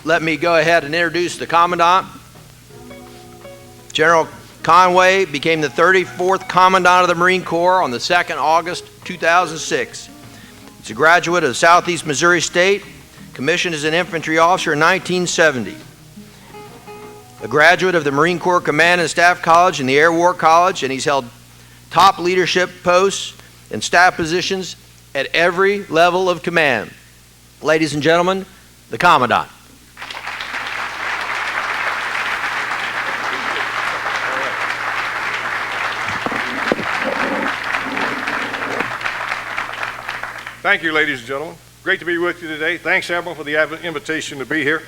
Let me go ahead and introduce the Commandant. General Conway became the 34th Commandant of the Marine Corps on the 2nd August 2006. He's a graduate of Southeast Missouri State, commissioned as an infantry officer in 1970. A graduate of the Marine Corps Command and Staff College and the Air War College, and he's held top leadership posts and staff positions at every level of command. Ladies and gentlemen, the Commandant. Thank you, ladies and gentlemen. Great to be with you today. Thanks, Admiral, for the invitation to be here.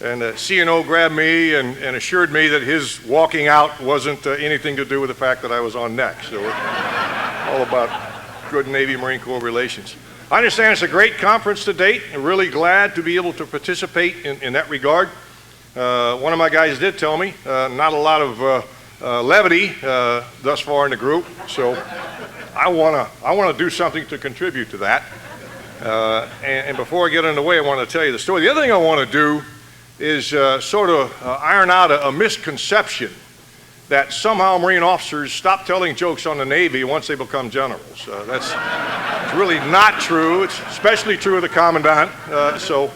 And CNO grabbed me and assured me that his walking out wasn't anything to do with the fact that I was on neck. So it's all about good Navy-Marine Corps relations. I understand it's a great conference to date. I'm really glad to be able to participate in that regard. One of my guys did tell me not a lot of levity thus far in the group. So I want to do something to contribute to that. And before I get underway, I want to tell you the story. The other thing I want to do is sort of iron out a misconception that somehow Marine officers stop telling jokes on the Navy once they become generals. That's really not true. It's especially true of the Commandant. So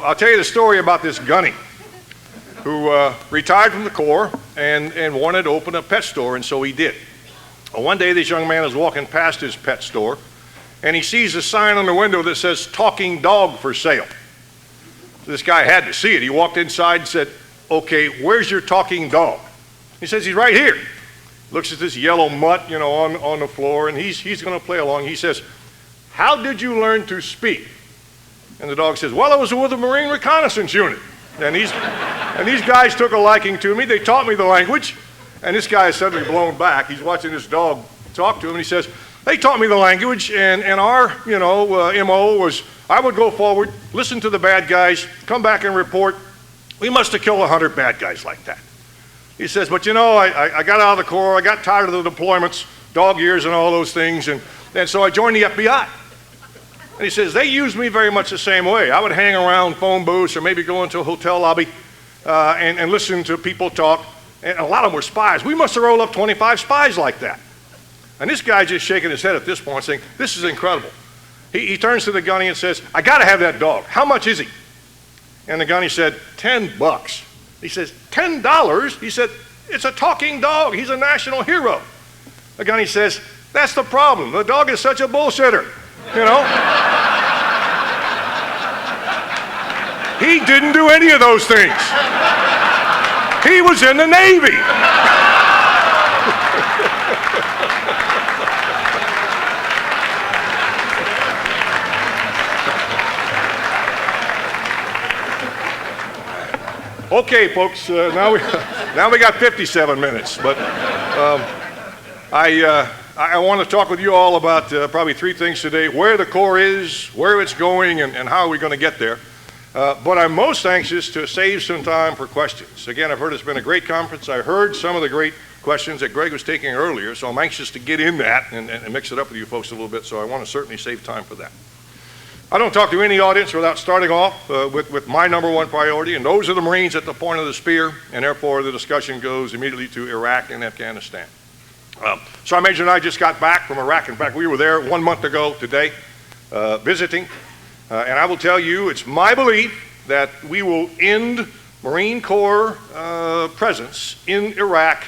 I'll tell you the story about this gunny who retired from the Corps and wanted to open a pet store, and so he did. One day this young man is walking past his pet store and he sees a sign on the window that says "talking dog for sale." So this guy had to see it. He walked inside and said, "Okay, where's your talking dog?" He says, "He's right here." Looks at this yellow mutt, you know, on the floor, and he's going to play along. He says, "How did you learn to speak?" And the dog says, "Well, I was with the Marine Reconnaissance Unit, and these guys took a liking to me. They taught me the language." And this guy is suddenly blown back. He's watching this dog talk to him, and he says, "They taught me the language, and our, MO was I would go forward, listen to the bad guys, come back and report. We must have killed 100 bad guys like that." He says, "But I got out of the Corps, I got tired of the deployments, dog years and all those things, and so I joined the FBI." And he says, "They used me very much the same way. I would hang around phone booths or maybe go into a hotel lobby and listen to people talk. And a lot of them were spies. We must have rolled up 25 spies like that." And this guy's just shaking his head at this point saying, "This is incredible." He turns to the gunny and says, "I got to have that dog. How much is he?" And the gunny said, $10. He says, $10? He said, "It's a talking dog. He's a national hero." The gunny says, "That's the problem. The dog is such a bullshitter, you know." He didn't do any of those things. He was in the Navy. Okay, folks, now we got 57 minutes, but I want to talk with you all about probably three things today: where the Corps is, where it's going, and how are we going to get there. But I'm most anxious to save some time for questions. Again, I've heard it's been a great conference. I heard some of the great questions that Greg was taking earlier, so I'm anxious to get in that and mix it up with you folks a little bit, so I want to certainly save time for that. I don't talk to any audience without starting off with my number one priority, and those are the Marines at the point of the spear, and therefore the discussion goes immediately to Iraq and Afghanistan. Sergeant Major and I just got back from Iraq. In fact, we were there 1 month ago today visiting. And I will tell you, it's my belief that we will end Marine Corps presence in Iraq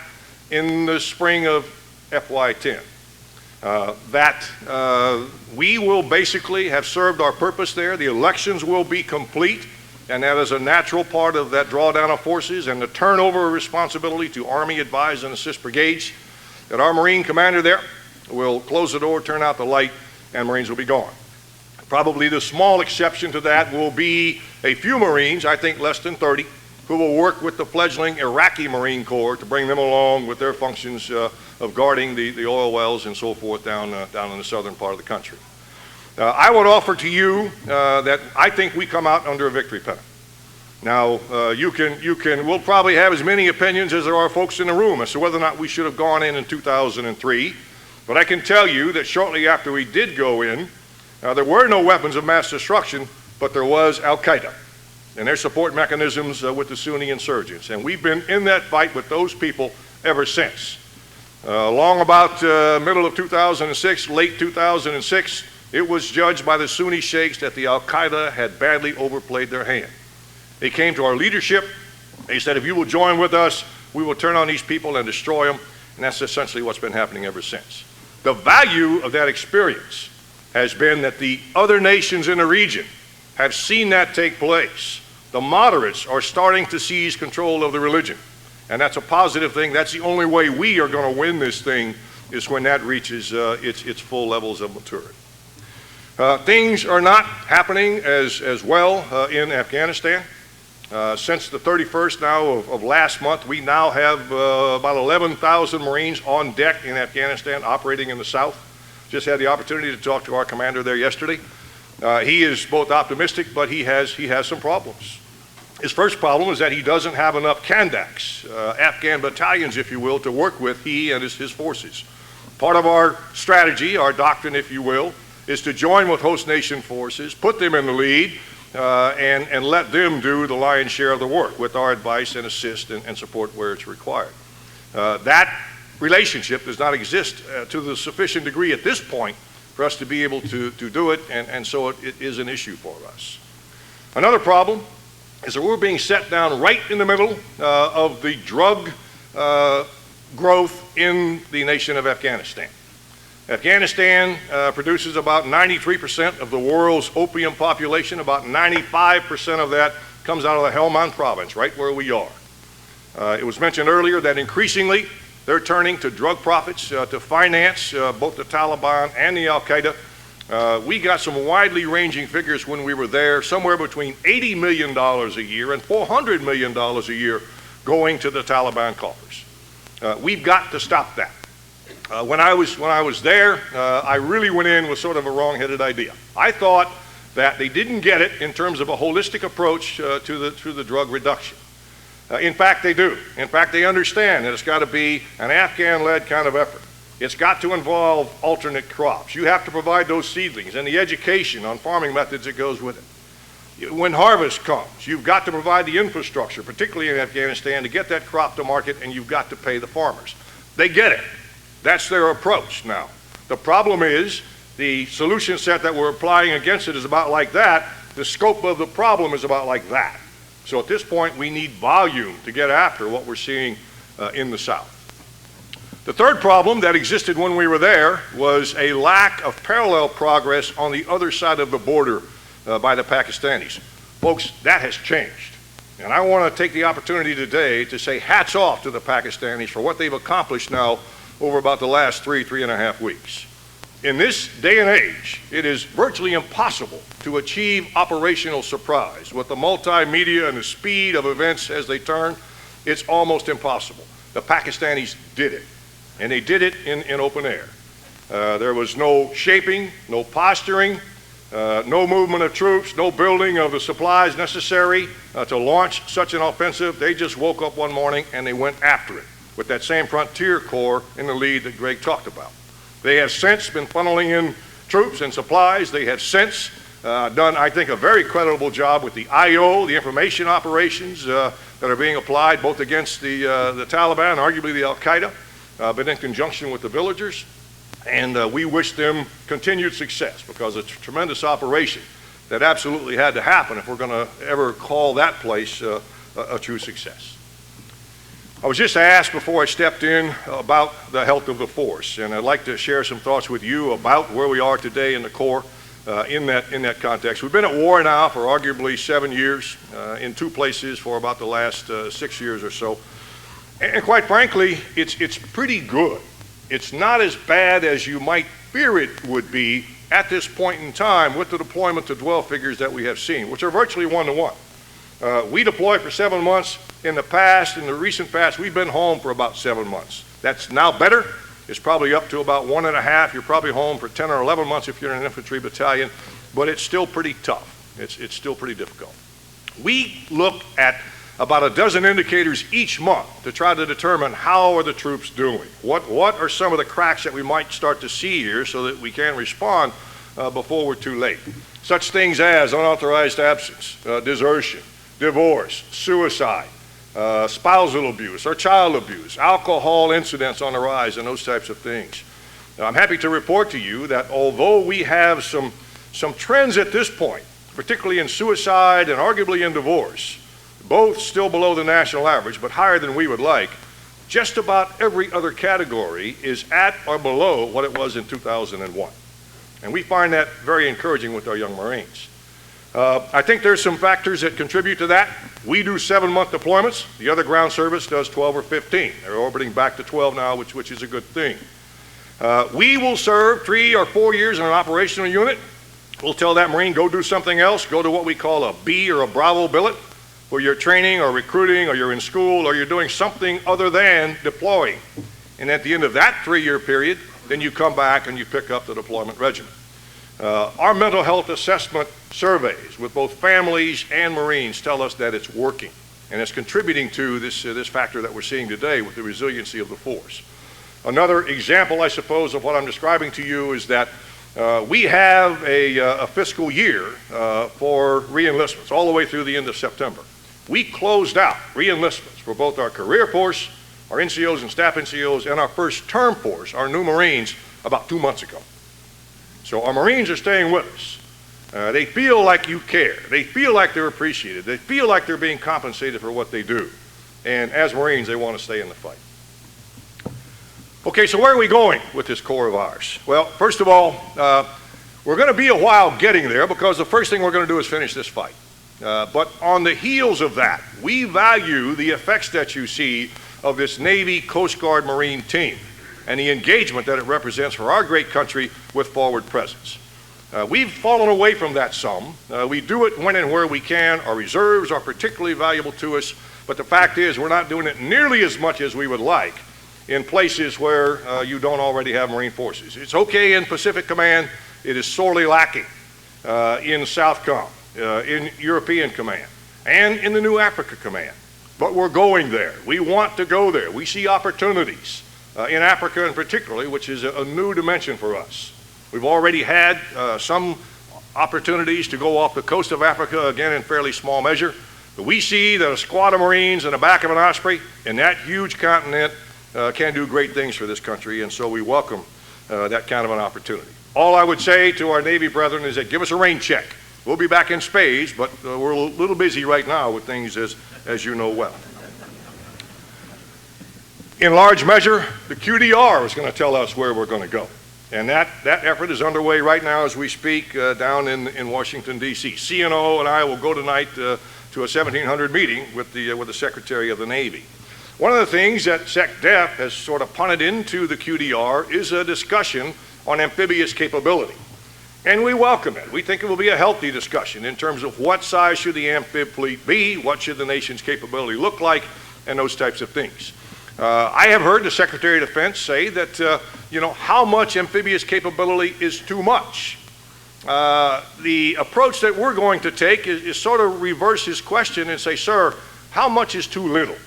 in the spring of FY10. We will basically have served our purpose there. The elections will be complete, and that is a natural part of that drawdown of forces and the turnover of responsibility to Army Advise and Assist Brigades, that our Marine commander there will close the door, turn out the light, and Marines will be gone. Probably the small exception to that will be a few Marines, I think less than 30, who will work with the fledgling Iraqi Marine Corps to bring them along with their functions of guarding the oil wells and so forth down in the southern part of the country. I would offer to you that I think we come out under a victory pennant. Now, we'll probably have as many opinions as there are folks in the room as to whether or not we should have gone in 2003, but I can tell you that shortly after we did go in, there were no weapons of mass destruction, but there was Al-Qaeda and their support mechanisms with the Sunni insurgents. And we've been in that fight with those people ever since. Along about middle of 2006, late 2006, it was judged by the Sunni sheikhs that the Al-Qaeda had badly overplayed their hand. They came to our leadership. They said, if you will join with us, we will turn on these people and destroy them. And that's essentially what's been happening ever since. The value of that experience has been that the other nations in the region have seen that take place. The moderates are starting to seize control of the religion. And that's a positive thing. That's the only way we are going to win this thing, is when that reaches its full levels of maturity. Things are not happening as well in Afghanistan. Since the 31st now of last month, we now have about 11,000 Marines on deck in Afghanistan operating in the south. Just had the opportunity to talk to our commander there yesterday. He is both optimistic, but he has some problems. His first problem is that he doesn't have enough Kandaks, Afghan battalions, if you will, to work with, he and his forces. Part of our strategy, our doctrine, if you will, is to join with host nation forces, put them in the lead, and let them do the lion's share of the work with our advice and assist and support where it's required. That relationship does not exist to the sufficient degree at this point for us to be able to do it, and so it is an issue for us. Another problem is that we're being set down right in the middle of the drug growth in the nation of Afghanistan. Afghanistan produces about 93% of the world's opium population. About 95% of that comes out of the Helmand province, right where we are. It was mentioned earlier that increasingly they're turning to drug profits to finance both the Taliban and the Al-Qaeda. We got some widely ranging figures when we were there, somewhere between $80 million a year and $400 million a year going to the Taliban coffers. We've got to stop that. When I was there, I really went in with sort of a wrong-headed idea. I thought that they didn't get it in terms of a holistic approach to the drug reduction. In fact, they do. In fact, they understand that it's got to be an Afghan-led kind of effort. It's got to involve alternate crops. You have to provide those seedlings and the education on farming methods that goes with it. When harvest comes, you've got to provide the infrastructure, particularly in Afghanistan, to get that crop to market, and you've got to pay the farmers. They get it. That's their approach now. The problem is the solution set that we're applying against it is about like that. The scope of the problem is about like that. So at this point, we need volume to get after what we're seeing in the South. The third problem that existed when we were there was a lack of parallel progress on the other side of the border by the Pakistanis. Folks, that has changed. And I want to take the opportunity today to say hats off to the Pakistanis for what they've accomplished now over about the last three and a half weeks. In this day and age, it is virtually impossible to achieve operational surprise. With the multimedia and the speed of events as they turn, it's almost impossible. The Pakistanis did it, and they did it in open air. There was no shaping, no posturing, no movement of troops, no building of the supplies necessary to launch such an offensive. They just woke up one morning and they went after it with that same Frontier Corps in the lead that Greg talked about. They have since been funneling in troops and supplies. They have since done, I think, a very creditable job with the IO, the information operations that are being applied both against the Taliban, arguably the Al-Qaeda, but in conjunction with the villagers. And we wish them continued success, because it's a tremendous operation that absolutely had to happen if we're going to ever call that place a true success. I was just asked before I stepped in about the health of the force, and I'd like to share some thoughts with you about where we are today in the Corps in that context. We've been at war now for arguably 7 years, in two places for about the last 6 years or so. And quite frankly, it's pretty good. It's not as bad as you might fear it would be at this point in time with the deployment to dwell figures that we have seen, which are virtually 1-to-1. We deployed for 7 months. In the recent past, we've been home for about 7 months. That's now better. It's probably up to about 1.5. You're probably home for 10 or 11 months if you're in an infantry battalion, but it's still pretty tough. It's still pretty difficult. We look at about a dozen indicators each month to try to determine how are the troops doing. What are some of the cracks that we might start to see here so that we can respond before we're too late. such things as unauthorized absence, desertion, divorce, suicide, spousal abuse or child abuse, alcohol incidents on the rise, and those types of things. Now, I'm happy to report to you that although we have some trends at this point, particularly in suicide and arguably in divorce, both still below the national average, but higher than we would like, just about every other category is at or below what it was in 2001. And we find that very encouraging with our young Marines. I think there's some factors that contribute to that. We do 7-month deployments. The other ground service does 12 or 15. They're orbiting back to 12 now, which is a good thing. We will serve 3 or 4 years in an operational unit. We'll tell that Marine, go do something else. Go to what we call a B or a Bravo billet, where you're training or recruiting or you're in school or you're doing something other than deploying. And at the end of that 3-year period, then you come back and you pick up the deployment regiment. Our mental health assessment surveys with both families and Marines tell us that it's working, and it's contributing to this factor that we're seeing today with the resiliency of the force. Another example, I suppose, of what I'm describing to you is that we have a fiscal year for re-enlistments all the way through the end of September. We closed out re-enlistments for both our career force, our NCOs and staff NCOs, and our first term force, our new Marines, about 2 months ago. So our Marines are staying with us. They feel like you care. They feel like they're appreciated. They feel like they're being compensated for what they do. And as Marines, they want to stay in the fight. Okay, so where are we going with this Corps of ours? Well, first of all, we're going to be a while getting there because the first thing we're going to do is finish this fight. But on the heels of that, we value the effects that you see of this Navy, Coast Guard, Marine team and the engagement that it represents for our great country with forward presence. We've fallen away from that some. We do it when and where we can. Our reserves are particularly valuable to us, but the fact is we're not doing it nearly as much as we would like in places where you don't already have Marine forces. It's okay in Pacific Command. It is sorely lacking in SOUTHCOM, in European Command, and in the new Africa Command. But we're going there. We want to go there. We see opportunities in Africa in particularly, which is a new dimension for us. We've already had some opportunities to go off the coast of Africa, again in fairly small measure. But we see that a squad of Marines in the back of an Osprey in that huge continent can do great things for this country, and so we welcome that kind of an opportunity. All I would say to our Navy brethren is that give us a rain check. We'll be back in spades, but we're a little busy right now with things as you know well. In large measure, the QDR is going to tell us where we're going to go. And that effort is underway right now as we speak down in Washington, D.C. CNO and I will go tonight to a 1700 meeting with the Secretary of the Navy. One of the things that SecDef has sort of punted into the QDR is a discussion on amphibious capability. And we welcome it. We think it will be a healthy discussion in terms of what size should the amphib fleet be, what should the nation's capability look like, and those types of things. I have heard the Secretary of Defense say that, how much amphibious capability is too much. The approach that we're going to take is sort of reverse his question and say, sir, how much is too little?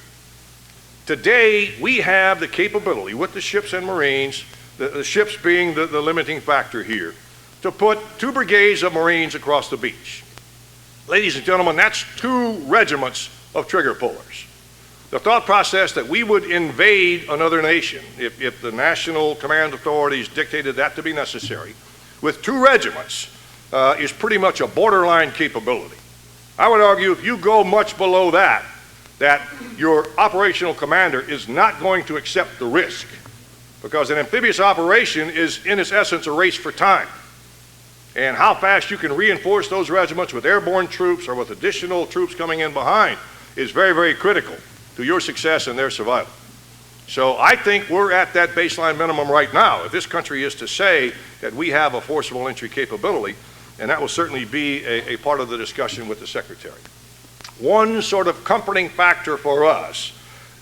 Today, we have the capability with the ships and Marines, the ships being the limiting factor here, to put 2 brigades of Marines across the beach. Ladies and gentlemen, that's 2 regiments of trigger pullers. The thought process that we would invade another nation, if the national command authorities dictated that to be necessary, with 2 regiments is pretty much a borderline capability. I would argue if you go much below that your operational commander is not going to accept the risk, because an amphibious operation is in its essence a race for time. And how fast you can reinforce those regiments with airborne troops or with additional troops coming in behind is very, very critical to your success and their survival. So I think we're at that baseline minimum right now. If this country is to say that we have a forcible entry capability, and that will certainly be a part of the discussion with the Secretary. One sort of comforting factor for us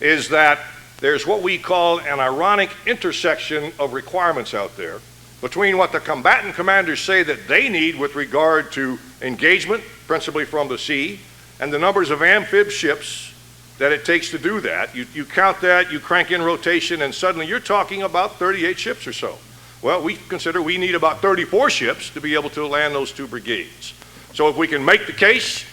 is that there's what we call an ironic intersection of requirements out there between what the combatant commanders say that they need with regard to engagement, principally from the sea, and the numbers of amphib ships that it takes to do that. You count that, you crank in rotation, and suddenly you're talking about 38 ships or so Well, we consider we need about 34 ships to be able to land those 2 brigades. So if we can make the case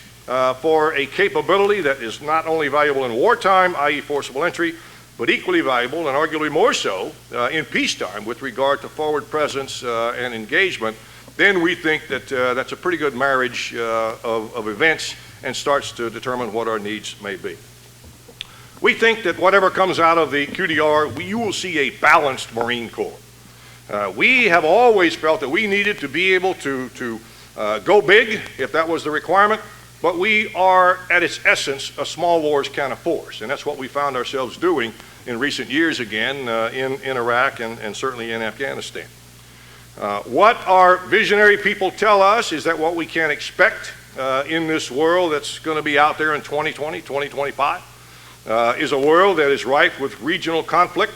for a capability that is not only valuable in wartime, i.e. forcible entry, but equally valuable and arguably more so in peacetime with regard to forward presence and engagement, then we think that that's a pretty good marriage of events and starts to determine what our needs may be. We think that whatever comes out of the QDR, you will see a balanced Marine Corps. We have always felt that we needed to be able to go big if that was the requirement, but we are at its essence a small wars kind of force, and that's what we found ourselves doing in recent years again in Iraq and certainly in Afghanistan. What our visionary people tell us is that what we can expect in this world that's going to be out there in 2020, 2025 is a world that is rife with regional conflict.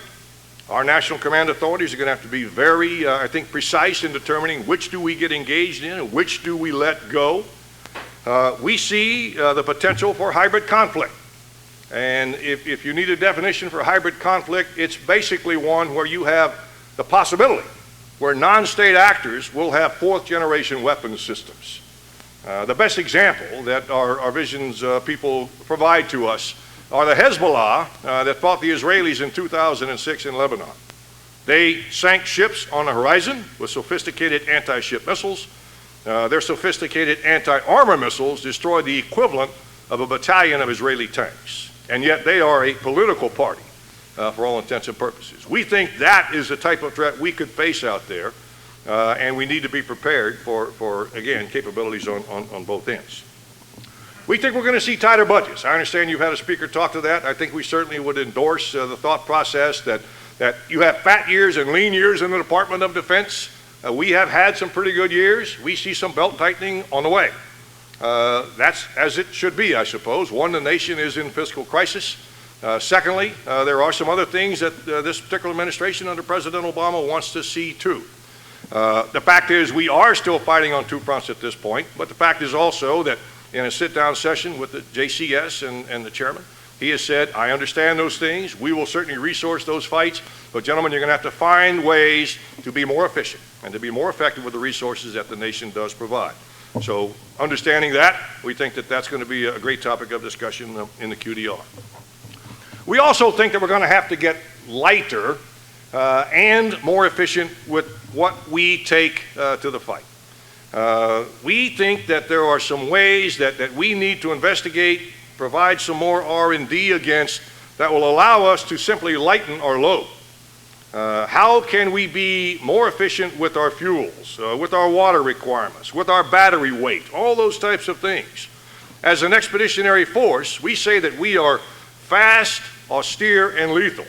Our national command authorities are going to have to be very, I think, precise in determining which do we get engaged in and which do we let go. We see the potential for hybrid conflict. And if you need a definition for hybrid conflict, it's basically one where you have the possibility where non-state actors will have 4th-generation weapons systems. The best example that our visions people provide to us are the Hezbollah that fought the Israelis in 2006 in Lebanon. They sank ships on the horizon with sophisticated anti-ship missiles. Their sophisticated anti-armor missiles destroyed the equivalent of a battalion of Israeli tanks. And yet they are a political party for all intents and purposes. We think that is the type of threat we could face out there, and we need to be prepared for again, capabilities on both ends. We think we're going to see tighter budgets. I understand you've had a speaker talk to that. I think we certainly would endorse the thought process that you have fat years and lean years in the Department of Defense. We have had some pretty good years. We see some belt tightening on the way. That's as it should be, I suppose. One, the nation is in fiscal crisis. Secondly, there are some other things that this particular administration under President Obama wants to see too. The fact is we are still fighting on 2 fronts at this point, but the fact is also that in a sit-down session with the JCS and the chairman, he has said, I understand those things. We will certainly resource those fights, but gentlemen, you're going to have to find ways to be more efficient and to be more effective with the resources that the nation does provide. So understanding that, we think that that's going to be a great topic of discussion in the QDR. We also think that we're going to have to get lighter and more efficient with what we take to the fight. We think that there are some ways that we need to investigate, provide some more R&D against that will allow us to simply lighten our load. How can we be more efficient with our fuels, with our water requirements, with our battery weight, all those types of things? As an expeditionary force, we say that we are fast, austere, and lethal.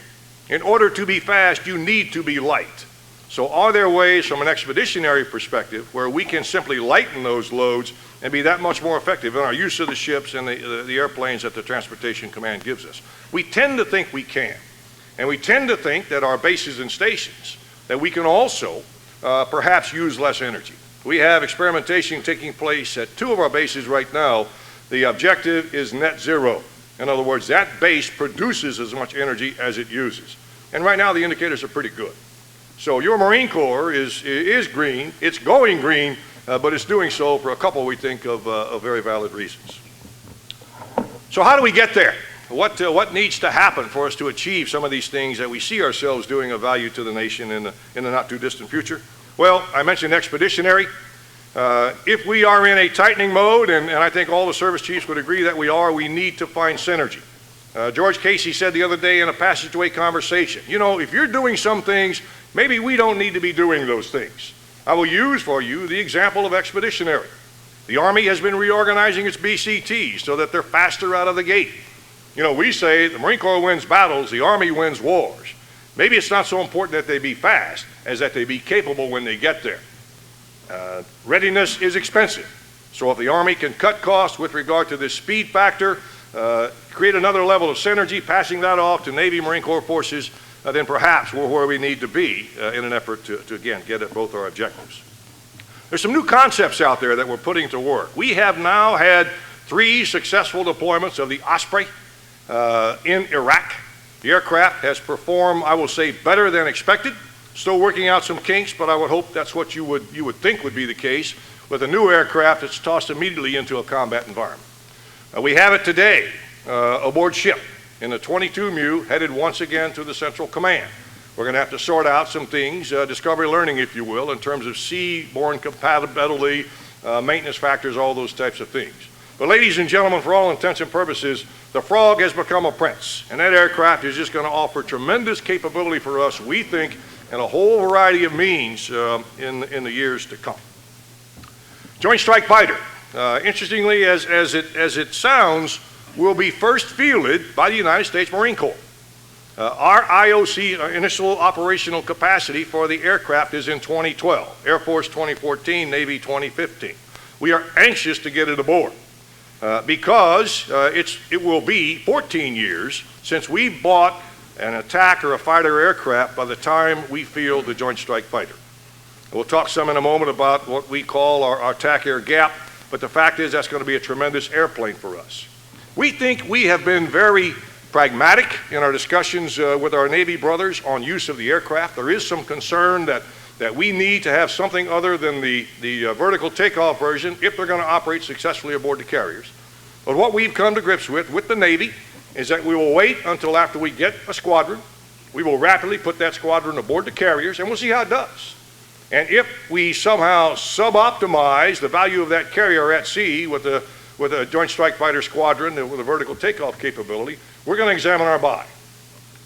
In order to be fast, you need to be light. So are there ways from an expeditionary perspective where we can simply lighten those loads and be that much more effective in our use of the ships and the airplanes that the Transportation Command gives us? We tend to think we can. And we tend to think that our bases and stations, that we can also perhaps use less energy. We have experimentation taking place at 2 of our bases right now. The objective is net zero. In other words, that base produces as much energy as it uses. And right now the indicators are pretty good. So your Marine Corps is green, it's going green, but it's doing so for a couple, we think, of very valid reasons. So how do we get there? What needs to happen for us to achieve some of these things that we see ourselves doing of value to the nation in the not too distant future? Well, I mentioned expeditionary. If we are in a tightening mode, and I think all the service chiefs would agree that we are, we need to find synergy. George Casey said the other day in a passageway conversation, you know, if you're doing some things, maybe we don't need to be doing those things. I will use for you the example of expeditionary. The Army has been reorganizing its BCTs so that they're faster out of the gate. You know, we say the Marine Corps wins battles, the Army wins wars. Maybe it's not so important that they be fast as that they be capable when they get there. Readiness is expensive. So if the Army can cut costs with regard to this speed factor, create another level of synergy, passing that off to Navy, Marine Corps forces, then perhaps we're where we need to be in an effort to again, get at both our objectives. There's some new concepts out there that we're putting to work. We have now had 3 successful deployments of the Osprey in Iraq. The aircraft has performed, I will say, better than expected. Still working out some kinks, but I would hope that's what you would think would be the case with a new aircraft that's tossed immediately into a combat environment. We have it today aboard ship in the 22 MEU, headed once again to the Central Command. We're going to have to sort out some things, discovery learning, if you will, in terms of sea-borne compatibility, maintenance factors, all those types of things. But ladies and gentlemen, for all intents and purposes, the Frog has become a prince, and that aircraft is just going to offer tremendous capability for us, we think, in a whole variety of means in the years to come. Joint Strike Fighter, interestingly, as it sounds, will be first fielded by the United States Marine Corps. Our IOC, initial operational capacity for the aircraft, is in 2012, Air Force 2014, Navy 2015. We are anxious to get it aboard because it will be 14 years since we bought an attack or a fighter aircraft by the time we field the Joint Strike Fighter. We'll talk some in a moment about what we call our attack air gap, but the fact is that's going to be a tremendous airplane for us. We think we have been very pragmatic in our discussions with our Navy brothers on use of the aircraft. There is some concern that we need to have something other than the vertical takeoff version if they're going to operate successfully aboard the carriers. But what we've come to grips with the Navy is that we will wait until after we get a squadron. We will rapidly put that squadron aboard the carriers, and we'll see how it does. And if we somehow sub-optimize the value of that carrier at sea with a Joint Strike Fighter squadron with a vertical takeoff capability, we're going to examine our buy.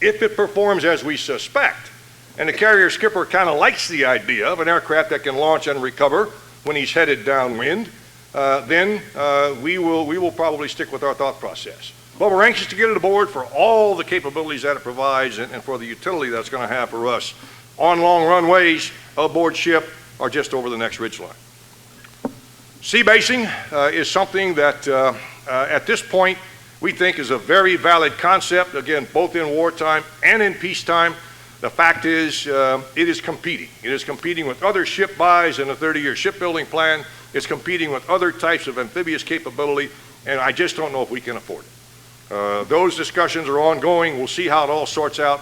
If it performs as we suspect, and the carrier skipper kind of likes the idea of an aircraft that can launch and recover when he's headed downwind, then we will probably stick with our thought process. But we're anxious to get it aboard for all the capabilities that it provides and for the utility that's going to have for us on long runways, aboard ship, or just over the next ridgeline. Sea basing is something that at this point we think is a very valid concept, again, both in wartime and in peacetime. The fact is it is competing. It is competing with other ship buys in a 30-year shipbuilding plan. It's competing with other types of amphibious capability, and I just don't know if we can afford it. Those discussions are ongoing. We'll see how it all sorts out.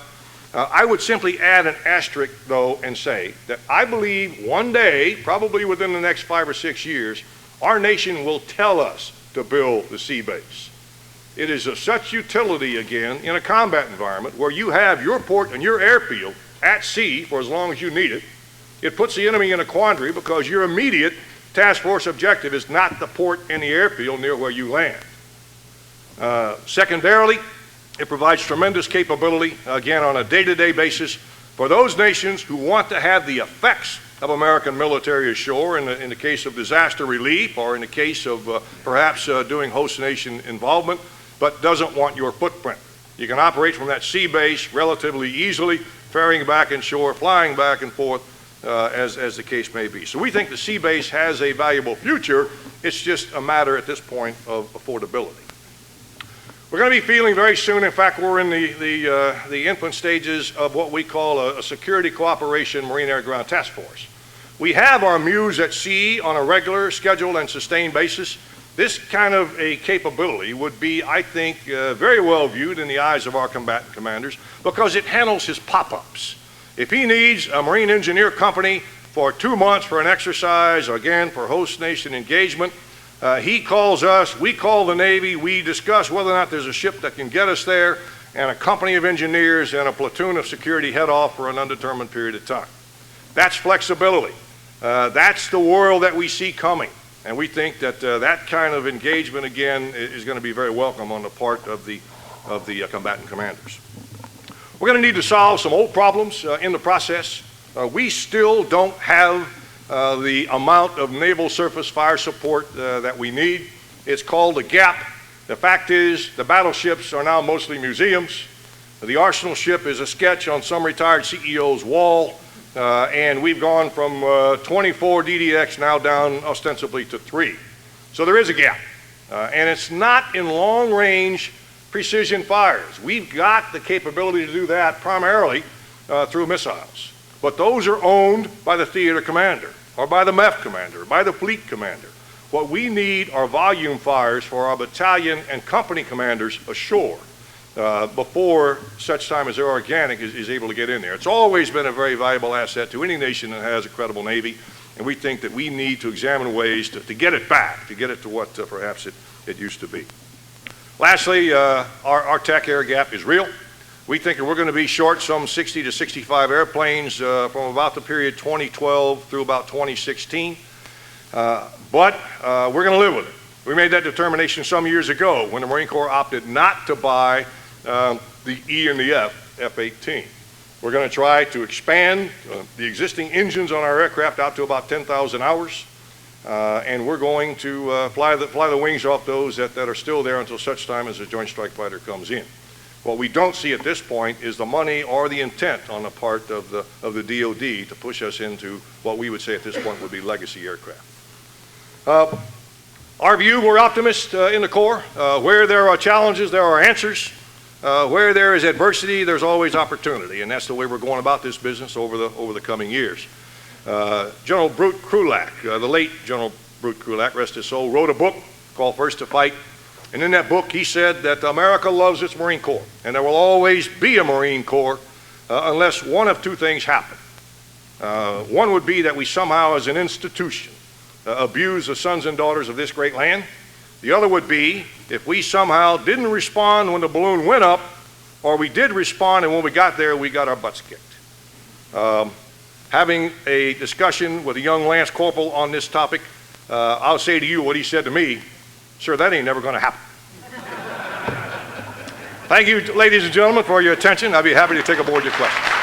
I would simply add an asterisk, though, and say that I believe one day, probably within the next 5 or 6 years, our nation will tell us to build the sea base. It is of such utility, again, in a combat environment where you have your port and your airfield at sea for as long as you need it. It puts the enemy in a quandary because your immediate task force objective is not the port and the airfield near where you land. Secondarily, it provides tremendous capability, again, on a day-to-day basis for those nations who want to have the effects of American military ashore in the case of disaster relief or in the case of perhaps doing host nation involvement, but doesn't want your footprint. You can operate from that sea base relatively easily, ferrying back and shore, flying back and forth, as the case may be. So we think the sea base has a valuable future. It's just a matter at this point of affordability. We're going to be feeling very soon, in fact, we're in the infant stages of what we call a Security Cooperation Marine Air Ground Task Force. We have our MEUs at sea on a regular, scheduled, and sustained basis. This kind of a capability would be, I think, very well viewed in the eyes of our combatant commanders because it handles his pop-ups. If he needs a Marine engineer company for 2 months for an exercise, or again, for host nation engagement, he calls us, we call the Navy, we discuss whether or not there's a ship that can get us there, and a company of engineers and a platoon of security head off for an undetermined period of time. That's flexibility. That's the world that we see coming. And we think that that kind of engagement, again, is going to be very welcome on the part of the combatant commanders. We're going to need to solve some old problems in the process. We still don't have the amount of naval surface fire support that we need. It's called a gap. The fact is the battleships are now mostly museums. The arsenal ship is a sketch on some retired CEO's wall, and we've gone from 24 DDX now down ostensibly to 3. So there is a gap, and it's not in long-range precision fires. We've got the capability to do that primarily through missiles. But those are owned by the theater commander, or by the MEF commander, or by the fleet commander. What we need are volume fires for our battalion and company commanders ashore. before such time as their organic is able to get in there. It's always been a very valuable asset to any nation that has a credible Navy, and we think that we need to examine ways to get it back, to get it to what perhaps it used to be. Lastly, our tech air gap is real. We think that we're going to be short some 60 to 65 airplanes from about the period 2012 through about 2016, but we're going to live with it. We made that determination some years ago when the Marine Corps opted not to buy the E and the F-18. We're going to try to expand the existing engines on our aircraft out to about 10,000 hours, and we're going to fly the wings off those that are still there until such time as the Joint Strike Fighter comes in. What we don't see at this point is the money or the intent on the part of the DoD to push us into what we would say at this point would be legacy aircraft. Our view, we're optimists in the Corps. Where there are challenges, there are answers. Where there is adversity, there's always opportunity, and that's the way we're going about this business over the coming years. General Brute Krulak, the late General Brute Krulak, rest his soul, wrote a book called First to Fight. And in that book, he said that America loves its Marine Corps, and there will always be a Marine Corps unless one of two things happen. One would be that we somehow, as an institution, abuse the sons and daughters of this great land. The other would be if we somehow didn't respond when the balloon went up, or we did respond and when we got there, we got our butts kicked. Having a discussion with a young Lance Corporal on this topic, I'll say to you what he said to me: sir, that ain't never going to happen. Thank you, ladies and gentlemen, for your attention. I'll be happy to take aboard your questions.